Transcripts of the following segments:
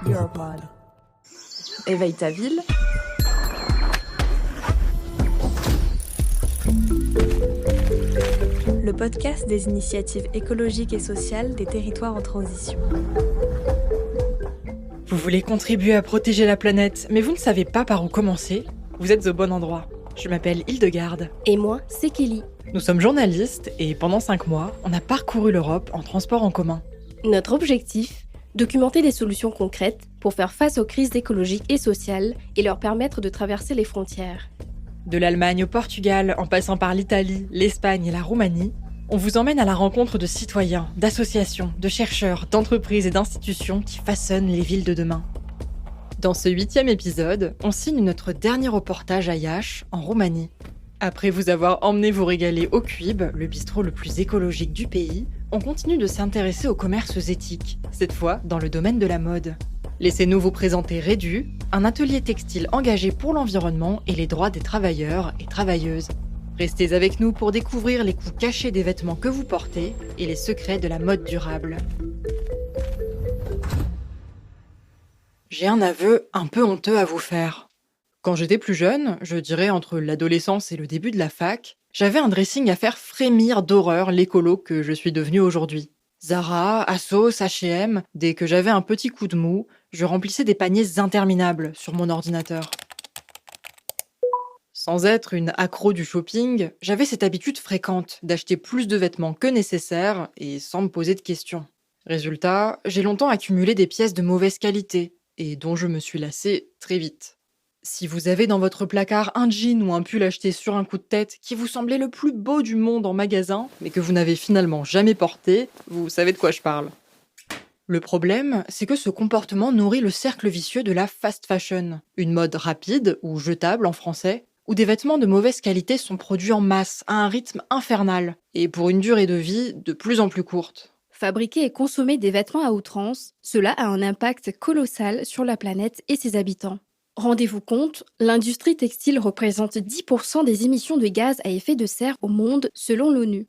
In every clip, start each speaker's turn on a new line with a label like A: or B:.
A: Europod. Éveille ta ville. Le podcast des initiatives écologiques et sociales des territoires en transition.
B: Vous voulez contribuer à protéger la planète, mais vous ne savez pas par où commencer? Vous êtes au bon endroit. Je m'appelle Hildegarde.
C: Et moi, c'est Kelly.
B: Nous sommes journalistes et pendant 5 mois, on a parcouru l'Europe en transport en commun.
C: Notre objectif, documenter des solutions concrètes pour faire face aux crises écologiques et sociales et leur permettre de traverser les frontières.
B: De l'Allemagne au Portugal, en passant par l'Italie, l'Espagne et la Roumanie, on vous emmène à la rencontre de citoyens, d'associations, de chercheurs, d'entreprises et d'institutions qui façonnent les villes de demain. Dans ce 8e épisode, on signe notre dernier reportage à Iași, en Roumanie. Après vous avoir emmené vous régaler au Cuib, le bistrot le plus écologique du pays, on continue de s'intéresser aux commerces éthiques, cette fois dans le domaine de la mode. Laissez-nous vous présenter Redu, un atelier textile engagé pour l'environnement et les droits des travailleurs et travailleuses. Restez avec nous pour découvrir les coûts cachés des vêtements que vous portez et les secrets de la mode durable. J'ai un aveu un peu honteux à vous faire. Quand j'étais plus jeune, je dirais entre l'adolescence et le début de la fac, j'avais un dressing à faire frémir d'horreur l'écolo que je suis devenue aujourd'hui. Zara, Asos, H&M, dès que j'avais un petit coup de mou, je remplissais des paniers interminables sur mon ordinateur. Sans être une accro du shopping, j'avais cette habitude fréquente d'acheter plus de vêtements que nécessaire et sans me poser de questions. Résultat, j'ai longtemps accumulé des pièces de mauvaise qualité et dont je me suis lassée très vite. Si vous avez dans votre placard un jean ou un pull acheté sur un coup de tête qui vous semblait le plus beau du monde en magasin, mais que vous n'avez finalement jamais porté, vous savez de quoi je parle. Le problème, c'est que ce comportement nourrit le cercle vicieux de la fast fashion, une mode rapide, ou jetable en français, où des vêtements de mauvaise qualité sont produits en masse, à un rythme infernal, et pour une durée de vie de plus en plus courte.
C: Fabriquer et consommer des vêtements à outrance, cela a un impact colossal sur la planète et ses habitants. Rendez-vous compte, l'industrie textile représente 10% des émissions de gaz à effet de serre au monde selon l'ONU.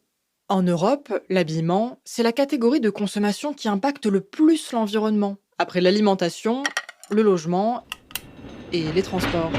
B: En Europe, l'habillement, c'est la catégorie de consommation qui impacte le plus l'environnement, après l'alimentation, le logement et les transports.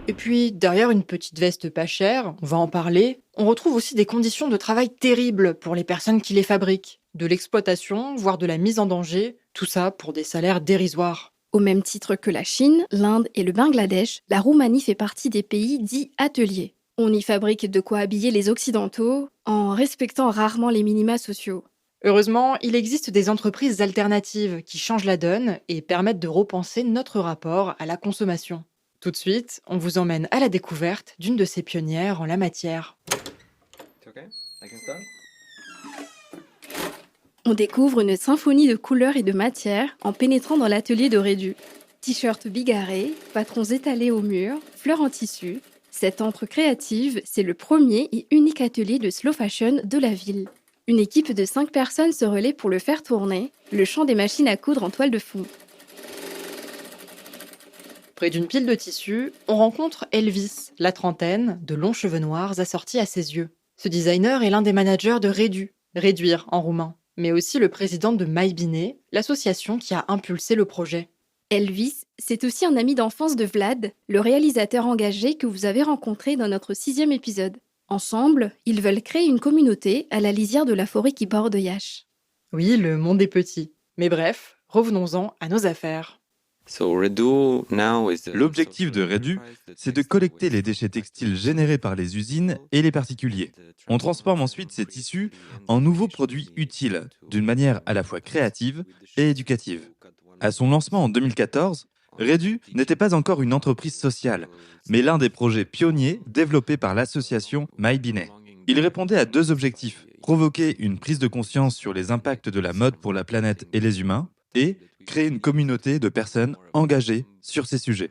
B: Et puis, derrière une petite veste pas chère, on va en parler, on retrouve aussi des conditions de travail terribles pour les personnes qui les fabriquent. De l'exploitation, voire de la mise en danger, tout ça pour des salaires dérisoires.
C: Au même titre que la Chine, l'Inde et le Bangladesh, la Roumanie fait partie des pays dits ateliers. On y fabrique de quoi habiller les Occidentaux en respectant rarement les minima sociaux.
B: Heureusement, il existe des entreprises alternatives qui changent la donne et permettent de repenser notre rapport à la consommation. Tout de suite, on vous emmène à la découverte d'une de ces pionnières en la matière.
C: On découvre une symphonie de couleurs et de matières en pénétrant dans l'atelier de Redu. T-shirts bigarrés, patrons étalés au mur, fleurs en tissu. Cette encre créative, c'est le premier et unique atelier de slow fashion de la ville. Une équipe de 5 personnes se relaie pour le faire tourner, le chant des machines à coudre en toile de fond.
B: Près d'une pile de tissus, on rencontre Elvis, la trentaine, de longs cheveux noirs assortis à ses yeux. Ce designer est l'un des managers de Redu, réduire en roumain, mais aussi le président de Mai Bine, l'association qui a impulsé le projet.
C: Elvis, c'est aussi un ami d'enfance de Vlad, le réalisateur engagé que vous avez rencontré dans notre 6e épisode. Ensemble, ils veulent créer une communauté à la lisière de la forêt qui borde Iași.
B: Oui, le monde est petit. Mais bref, revenons-en à nos affaires.
D: L'objectif de Redu, c'est de collecter les déchets textiles générés par les usines et les particuliers. On transforme ensuite ces tissus en nouveaux produits utiles, d'une manière à la fois créative et éducative. À son lancement en 2014, Redu n'était pas encore une entreprise sociale, mais l'un des projets pionniers développés par l'association Mai Bine. Il répondait à 2 objectifs, provoquer une prise de conscience sur les impacts de la mode pour la planète et les humains, et créer une communauté de personnes engagées sur ces sujets.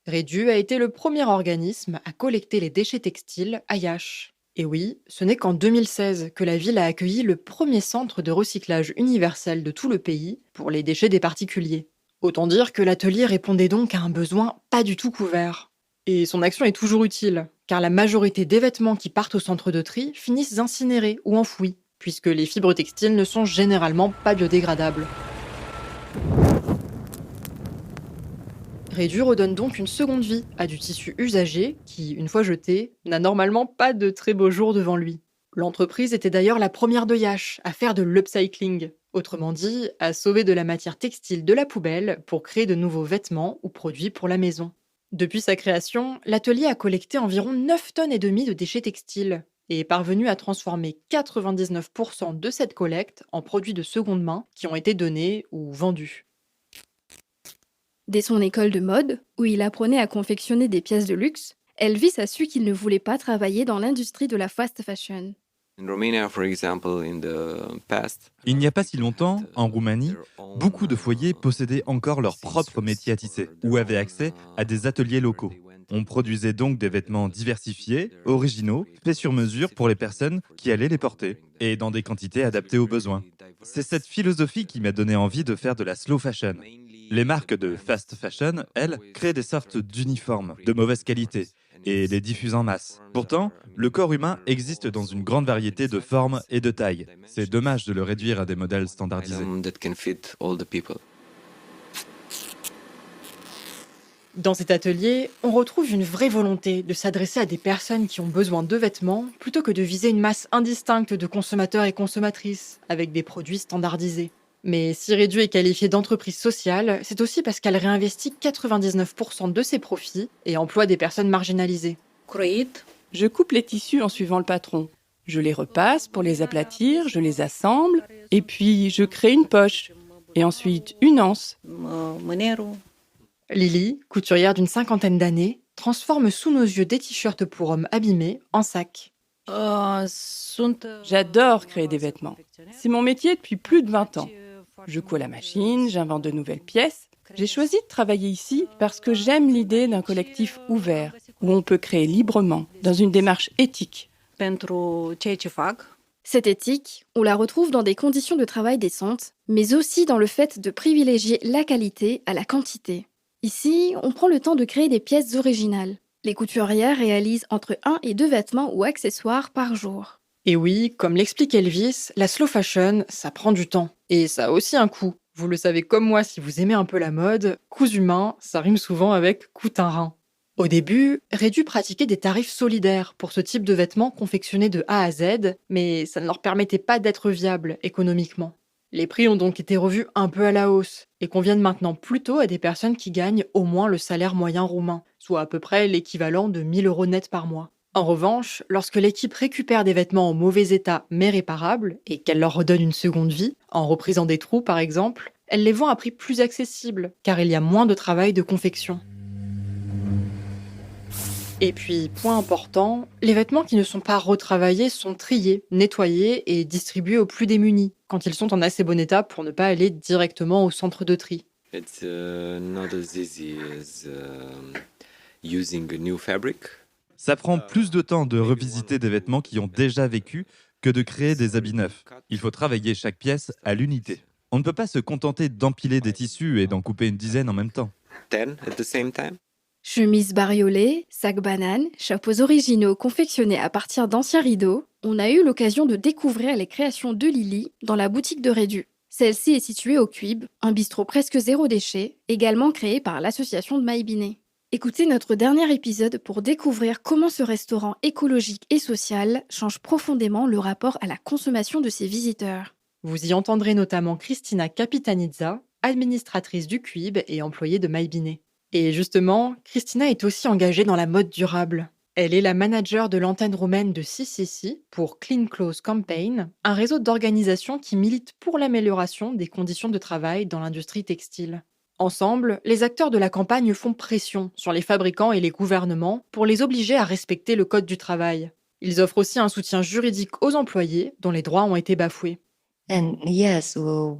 B: Redu a été le premier organisme à collecter les déchets textiles à Iași. Et oui, ce n'est qu'en 2016 que la ville a accueilli le premier centre de recyclage universel de tout le pays pour les déchets des particuliers. Autant dire que l'atelier répondait donc à un besoin pas du tout couvert. Et son action est toujours utile, car la majorité des vêtements qui partent au centre de tri finissent incinérés ou enfouis, puisque les fibres textiles ne sont généralement pas biodégradables. Redu redonne donc une seconde vie à du tissu usagé qui, une fois jeté, n'a normalement pas de très beaux jours devant lui. L'entreprise était d'ailleurs la première de Yash à faire de l'upcycling, autrement dit, à sauver de la matière textile de la poubelle pour créer de nouveaux vêtements ou produits pour la maison. Depuis sa création, l'atelier a collecté environ 9,5 tonnes de déchets textiles et est parvenu à transformer 99% de cette collecte en produits de seconde main qui ont été donnés ou vendus.
C: Dès son école de mode, où il apprenait à confectionner des pièces de luxe, Elvis a su qu'il ne voulait pas travailler dans l'industrie de la fast fashion.
D: Il n'y a pas si longtemps, en Roumanie, beaucoup de foyers possédaient encore leur propre métier à tisser ou avaient accès à des ateliers locaux. On produisait donc des vêtements diversifiés, originaux, faits sur mesure pour les personnes qui allaient les porter, et dans des quantités adaptées aux besoins. C'est cette philosophie qui m'a donné envie de faire de la slow fashion. Les marques de fast fashion, elles, créent des sortes d'uniformes de mauvaise qualité et les diffusent en masse. Pourtant, le corps humain existe dans une grande variété de formes et de tailles. C'est dommage de le réduire à des modèles standardisés.
B: Dans cet atelier, on retrouve une vraie volonté de s'adresser à des personnes qui ont besoin de vêtements plutôt que de viser une masse indistincte de consommateurs et consommatrices avec des produits standardisés. Mais si Redu est qualifiée d'entreprise sociale, c'est aussi parce qu'elle réinvestit 99% de ses profits et emploie des personnes marginalisées.
E: Je coupe les tissus en suivant le patron. Je les repasse pour les aplatir, je les assemble, et puis je crée une poche, et ensuite une anse.
B: Lily, couturière d'une 50aine d'années, transforme sous nos yeux des t-shirts pour hommes abîmés en sacs.
E: J'adore créer des vêtements. C'est mon métier depuis plus de 20 ans. Je couds à la machine, j'invente de nouvelles pièces. J'ai choisi de travailler ici parce que j'aime l'idée d'un collectif ouvert, où on peut créer librement, dans une démarche éthique.
C: Cette éthique, on la retrouve dans des conditions de travail décentes, mais aussi dans le fait de privilégier la qualité à la quantité. Ici, on prend le temps de créer des pièces originales. Les couturières réalisent entre 1 et 2 vêtements ou accessoires par jour.
B: Et oui, comme l'explique Elvis, la slow fashion, ça prend du temps. Et ça a aussi un coût. Vous le savez comme moi si vous aimez un peu la mode, coûts humains, ça rime souvent avec coût un rein. Au début, Redu pratiquait des tarifs solidaires pour ce type de vêtements confectionnés de A à Z, mais ça ne leur permettait pas d'être viables économiquement. Les prix ont donc été revus un peu à la hausse et conviennent maintenant plutôt à des personnes qui gagnent au moins le salaire moyen roumain, soit à peu près l'équivalent de 1 000 € net par mois. En revanche, lorsque l'équipe récupère des vêtements en mauvais état mais réparables et qu'elle leur redonne une seconde vie, en reprisant des trous par exemple, elle les vend à prix plus accessible car il y a moins de travail de confection. Et puis, point important, les vêtements qui ne sont pas retravaillés sont triés, nettoyés et distribués aux plus démunis, quand ils sont en assez bon état pour ne pas aller directement au centre de tri.
D: Ça prend plus de temps de revisiter des vêtements qui ont déjà vécu que de créer des habits neufs. Il faut travailler chaque pièce à l'unité. On ne peut pas se contenter d'empiler des tissus et d'en couper une dizaine en même temps.
C: Chemises bariolées, sacs bananes, chapeaux originaux confectionnés à partir d'anciens rideaux, on a eu l'occasion de découvrir les créations de Lily dans la boutique de Redu. Celle-ci est située au Cube, un bistrot presque zéro déchet, également créé par l'association de Maïbiné. Écoutez notre dernier épisode pour découvrir comment ce restaurant écologique et social change profondément le rapport à la consommation de ses visiteurs.
B: Vous y entendrez notamment Cristina Capitanizza, administratrice du Cube et employée de Maïbiné. Et justement, Cristina est aussi engagée dans la mode durable. Elle est la manager de l'antenne roumaine de CCC pour Clean Clothes Campaign, un réseau d'organisations qui milite pour l'amélioration des conditions de travail dans l'industrie textile. Ensemble, les acteurs de la campagne font pression sur les fabricants et les gouvernements pour les obliger à respecter le code du travail. Ils offrent aussi un soutien juridique aux employés dont les droits ont été bafoués.
F: Lorsqu'on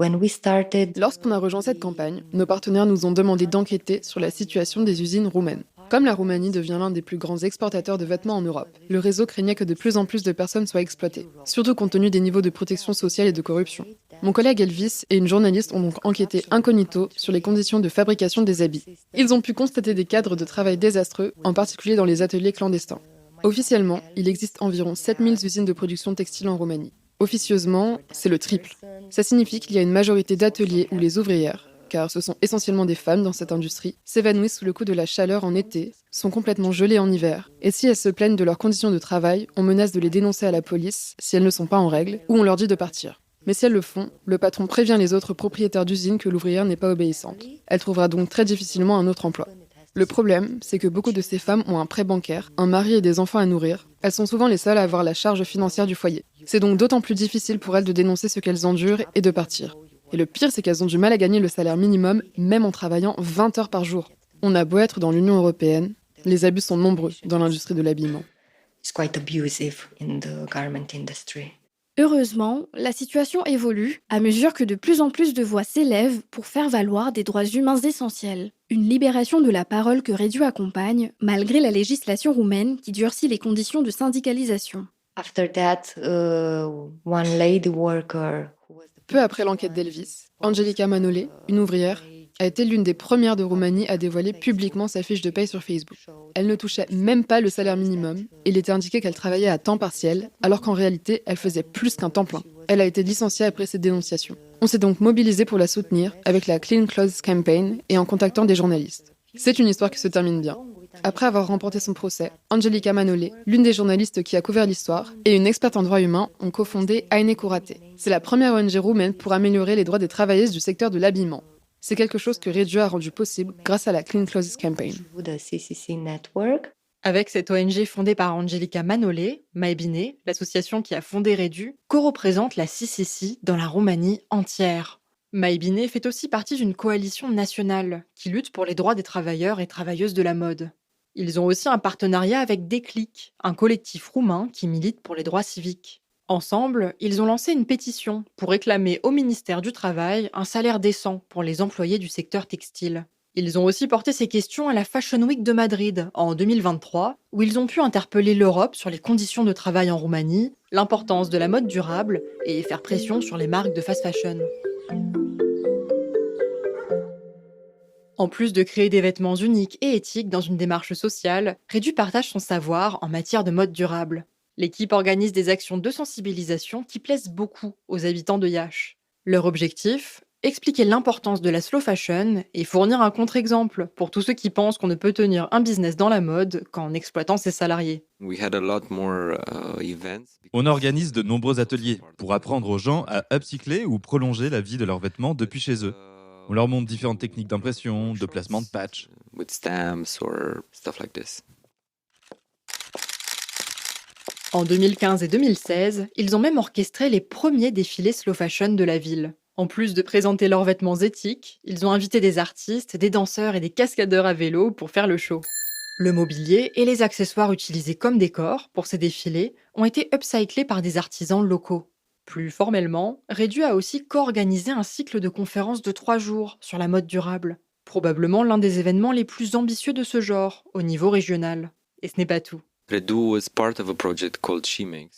F: a rejoint cette campagne, nos partenaires nous ont demandé d'enquêter sur la situation des usines roumaines. Comme la Roumanie devient l'un des plus grands exportateurs de vêtements en Europe, le réseau craignait que de plus en plus de personnes soient exploitées, surtout compte tenu des niveaux de protection sociale et de corruption. Mon collègue Elvis et une journaliste ont donc enquêté incognito sur les conditions de fabrication des habits. Ils ont pu constater des cadres de travail désastreux, en particulier dans les ateliers clandestins. Officiellement, il existe environ 7000 usines de production textile en Roumanie. Officieusement, c'est le triple. Ça signifie qu'il y a une majorité d'ateliers où les ouvrières, car ce sont essentiellement des femmes dans cette industrie, s'évanouissent sous le coup de la chaleur en été, sont complètement gelées en hiver, et si elles se plaignent de leurs conditions de travail, on menace de les dénoncer à la police si elles ne sont pas en règle, ou on leur dit de partir. Mais si elles le font, le patron prévient les autres propriétaires d'usines que l'ouvrière n'est pas obéissante. Elle trouvera donc très difficilement un autre emploi. Le problème, c'est que beaucoup de ces femmes ont un prêt bancaire, un mari et des enfants à nourrir. Elles sont souvent les seules à avoir la charge financière du foyer. C'est donc d'autant plus difficile pour elles de dénoncer ce qu'elles endurent et de partir. Et le pire, c'est qu'elles ont du mal à gagner le salaire minimum, même en travaillant 20 heures par jour. On a beau être dans l'Union européenne, les abus sont nombreux dans l'industrie de l'habillement.
G: It's quite abusive in the garment industry.
C: Heureusement, la situation évolue à mesure que de plus en plus de voix s'élèvent pour faire valoir des droits humains essentiels. Une libération de la parole que Rediu accompagne, malgré la législation roumaine qui durcit les conditions de syndicalisation.
G: After that, one lady worker who was the
F: Peu après l'enquête d'Elvis, Angelica Manole, une ouvrière, a été l'une des premières de Roumanie à dévoiler publiquement sa fiche de paye sur Facebook. Elle ne touchait même pas le salaire minimum et il était indiqué qu'elle travaillait à temps partiel, alors qu'en réalité, elle faisait plus qu'un temps plein. Elle a été licenciée après cette dénonciation. On s'est donc mobilisé pour la soutenir avec la Clean Clothes Campaign et en contactant des journalistes. C'est une histoire qui se termine bien. Après avoir remporté son procès, Angelica Manole, l'une des journalistes qui a couvert l'histoire, et une experte en droits humains ont cofondé Haine Curate. C'est la première ONG roumaine pour améliorer les droits des travailleuses du secteur de l'habillement. C'est quelque chose que Rediu a rendu possible grâce à la Clean Clothes Campaign.
G: the CCC network.
B: Avec cette ONG fondée par Angelica Manole, Maebine, l'association qui a fondé Rediu, co-représente la CCC dans la Roumanie entière. Maebine fait aussi partie d'une coalition nationale qui lutte pour les droits des travailleurs et travailleuses de la mode. Ils ont aussi un partenariat avec Déclic, un collectif roumain qui milite pour les droits civiques. Ensemble, ils ont lancé une pétition pour réclamer au ministère du Travail un salaire décent pour les employés du secteur textile. Ils ont aussi porté ces questions à la Fashion Week de Madrid en 2023, où ils ont pu interpeller l'Europe sur les conditions de travail en Roumanie, l'importance de la mode durable et faire pression sur les marques de fast fashion. En plus de créer des vêtements uniques et éthiques dans une démarche sociale, Rediu partage son savoir en matière de mode durable. L'équipe organise des actions de sensibilisation qui plaisent beaucoup aux habitants de Iași. Leur objectif ? Expliquer l'importance de la slow fashion et fournir un contre-exemple pour tous ceux qui pensent qu'on ne peut tenir un business dans la mode qu'en exploitant ses salariés.
D: On organise de nombreux ateliers pour apprendre aux gens à upcycler ou prolonger la vie de leurs vêtements depuis chez eux. On leur montre différentes techniques d'impression, de placement de patch.
B: En 2015 et 2016, ils ont même orchestré les premiers défilés slow fashion de la ville. En plus de présenter leurs vêtements éthiques, ils ont invité des artistes, des danseurs et des cascadeurs à vélo pour faire le show. Le mobilier et les accessoires utilisés comme décor pour ces défilés ont été upcyclés par des artisans locaux. Plus formellement, Rediu a aussi co-organisé un cycle de conférences de 3 jours sur la mode durable. Probablement l'un des événements les plus ambitieux de ce genre au niveau régional. Et ce n'est pas tout.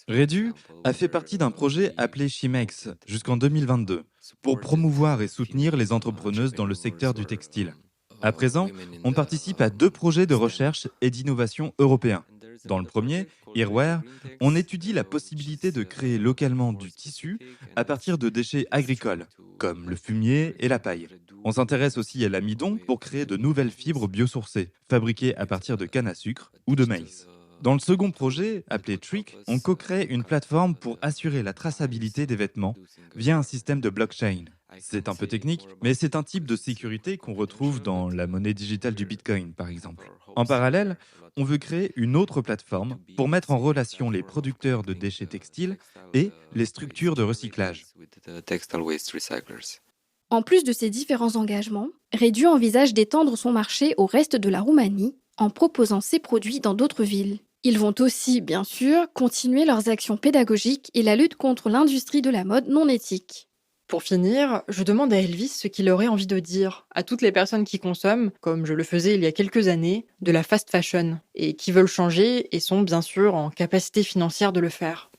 D: Rediu a fait partie d'un projet appelé Chimex jusqu'en 2022 pour promouvoir et soutenir les entrepreneuses dans le secteur du textile. À présent, on participe à 2 projets de recherche et d'innovation européens. Dans le premier, Earwear, on étudie la possibilité de créer localement du tissu à partir de déchets agricoles, comme le fumier et la paille. On s'intéresse aussi à l'amidon pour créer de nouvelles fibres biosourcées, fabriquées à partir de canne à sucre ou de maïs. Dans le second projet, appelé Trick, on co-crée une plateforme pour assurer la traçabilité des vêtements via un système de blockchain. C'est un peu technique, mais c'est un type de sécurité qu'on retrouve dans la monnaie digitale du Bitcoin, par exemple. En parallèle, on veut créer une autre plateforme pour mettre en relation les producteurs de déchets textiles et les structures de recyclage.
C: En plus de ces différents engagements, Rediu envisage d'étendre son marché au reste de la Roumanie en proposant ses produits dans d'autres villes. Ils vont aussi, bien sûr, continuer leurs actions pédagogiques et la lutte contre l'industrie de la mode non éthique.
B: Pour finir, je demande à Elvis ce qu'il aurait envie de dire à toutes les personnes qui consomment, comme je le faisais il y a quelques années, de la fast fashion, et qui veulent changer et sont bien sûr en capacité financière de le faire.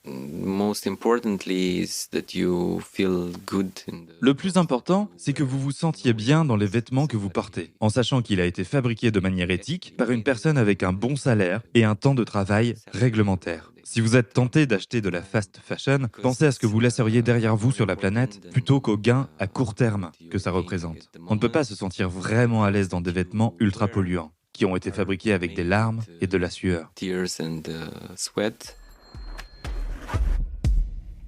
D: Le plus important, c'est que vous vous sentiez bien dans les vêtements que vous portez, en sachant qu'il a été fabriqué de manière éthique par une personne avec un bon salaire et un temps de travail réglementaire. Si vous êtes tenté d'acheter de la fast fashion, pensez à ce que vous laisseriez derrière vous sur la planète plutôt qu'aux gains à court terme que ça représente. On ne peut pas se sentir vraiment à l'aise dans des vêtements ultra polluants, qui ont été fabriqués avec des larmes et de la sueur.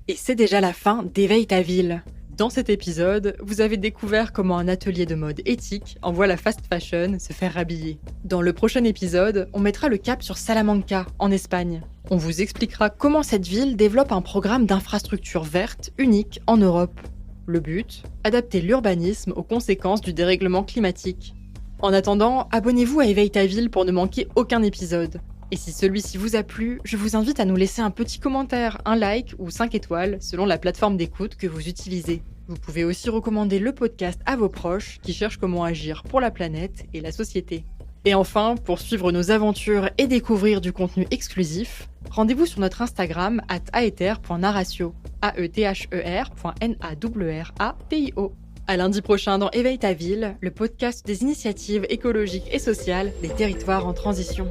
B: Et c'est déjà la fin d'Éveille ta ville. Dans cet épisode, vous avez découvert comment un atelier de mode éthique envoie la fast fashion se faire rhabiller. Dans le prochain épisode, on mettra le cap sur Salamanca, en Espagne. On vous expliquera comment cette ville développe un programme d'infrastructures vertes unique en Europe. Le but, adapter l'urbanisme aux conséquences du dérèglement climatique. En attendant, abonnez-vous à Éveille ta ville pour ne manquer aucun épisode. Et si celui-ci vous a plu, je vous invite à nous laisser un petit commentaire, un like ou 5 étoiles selon la plateforme d'écoute que vous utilisez. Vous pouvez aussi recommander le podcast à vos proches qui cherchent comment agir pour la planète et la société. Et enfin, pour suivre nos aventures et découvrir du contenu exclusif, rendez-vous sur notre Instagram @aether.narratio, aether.nawratio. À lundi prochain dans Éveille ta ville, le podcast des initiatives écologiques et sociales des territoires en transition.